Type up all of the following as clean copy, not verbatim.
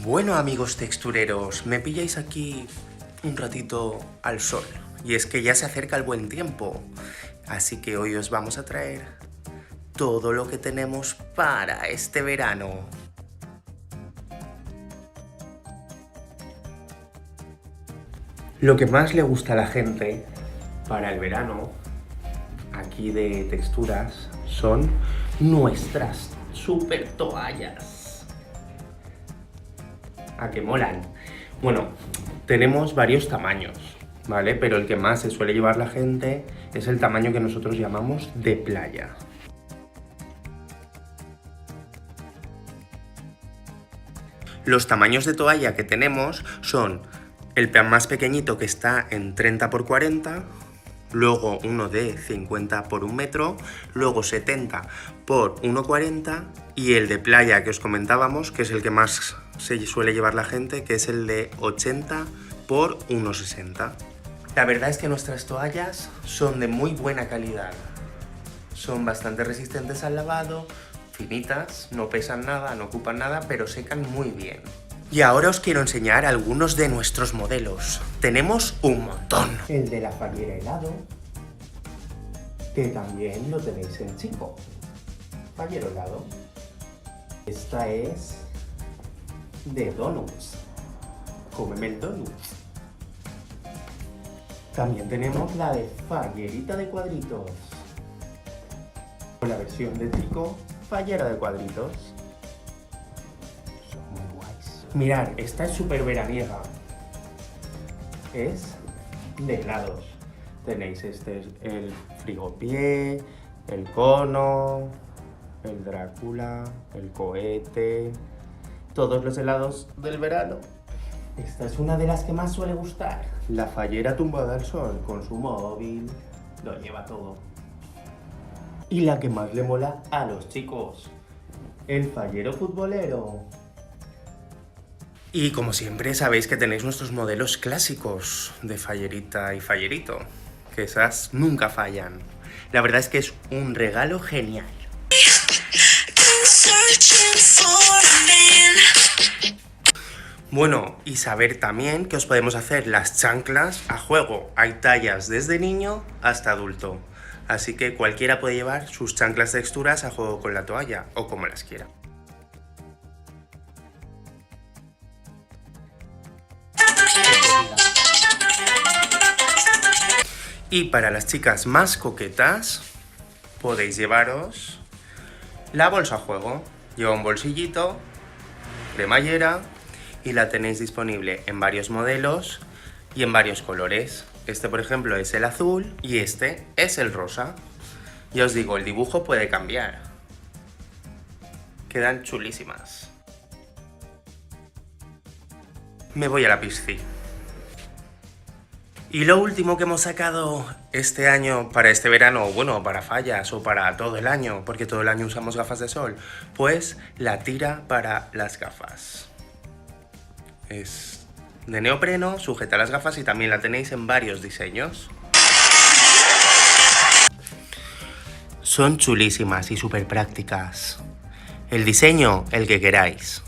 Bueno, amigos textureros, me pilláis aquí un ratito al sol. Y es que ya se acerca el buen tiempo. Así que hoy os vamos a traer todo lo que tenemos para este verano. Lo que más le gusta a la gente para el verano, aquí de texturas, son nuestras super toallas. ¿A qué molan? Bueno, tenemos varios tamaños, ¿vale? Pero el que más se suele llevar la gente es el tamaño que nosotros llamamos de playa. Los tamaños de toalla que tenemos son el más pequeñito, que está en 30 x 40, luego uno de 50 x 1 metro, luego 70 x 1,40 y el de playa que os comentábamos, que es el que más se suele llevar la gente, que es el de 80 x 1,60. La verdad es que nuestras toallas son de muy buena calidad. Son bastante resistentes al lavado, finitas, no pesan nada, no ocupan nada, pero secan muy bien. Y ahora os quiero enseñar algunos de nuestros modelos. Tenemos un montón. El de la fallera helado, que también lo tenéis en chico. Fallero helado. Esta es de donuts. Cómeme el donut. También tenemos la de fallerita de cuadritos. La versión de chico, fallera de cuadritos. Son muy guays. Mirad, esta es súper veraniega. Es de helados. Tenéis el frigopié, el cono, el Drácula, el cohete, todos los helados del verano. Esta es una de las que más suele gustar. La fallera tumbada al sol con su móvil, lo lleva todo. Y la que más le mola a los chicos, el fallero futbolero. Y como siempre sabéis que tenéis nuestros modelos clásicos de fallerita y fallerito, que esas nunca fallan. La verdad es que es un regalo genial. Bueno, y saber también que os podemos hacer las chanclas a juego. Hay tallas desde niño hasta adulto. Así que cualquiera puede llevar sus chanclas texturas a juego con la toalla, o como las quiera. Y para las chicas más coquetas, podéis llevaros la bolsa a juego. Lleva un bolsillito, cremallera, y la tenéis disponible en varios modelos y en varios colores. Este, por ejemplo, es el azul y este es el rosa. Ya os digo, el dibujo puede cambiar. Quedan chulísimas. Me voy a la piscina. Y lo último que hemos sacado este año para este verano, bueno, para fallas o para todo el año, porque todo el año usamos gafas de sol, pues la tira para las gafas. Es de neopreno, sujeta las gafas y también la tenéis en varios diseños. Son chulísimas y súper prácticas. El diseño, el que queráis.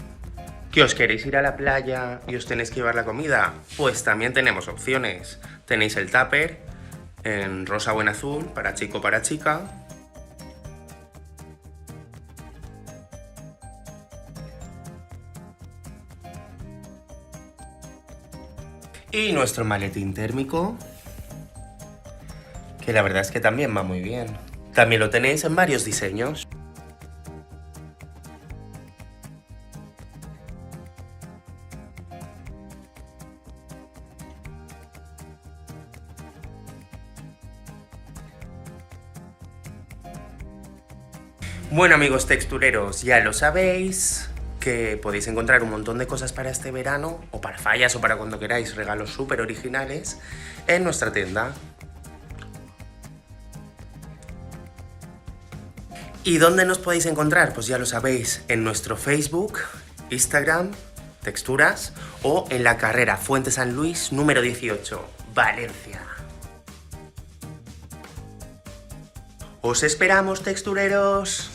¿Que os queréis ir a la playa y os tenéis que llevar la comida? Pues también tenemos opciones. Tenéis el tupper en rosa o en azul, para chico o para chica. Y nuestro maletín térmico, que la verdad es que también va muy bien. También lo tenéis en varios diseños. Bueno, amigos textureros, ya lo sabéis, que podéis encontrar un montón de cosas para este verano, o para fallas, o para cuando queráis, regalos súper originales, en nuestra tienda. ¿Y dónde nos podéis encontrar? Pues ya lo sabéis, en nuestro Facebook, Instagram, Texturas, o en la carrera Fuente San Luis, número 18, Valencia. ¡Os esperamos, textureros!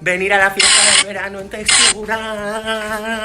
Venir a la fiesta del verano en textura.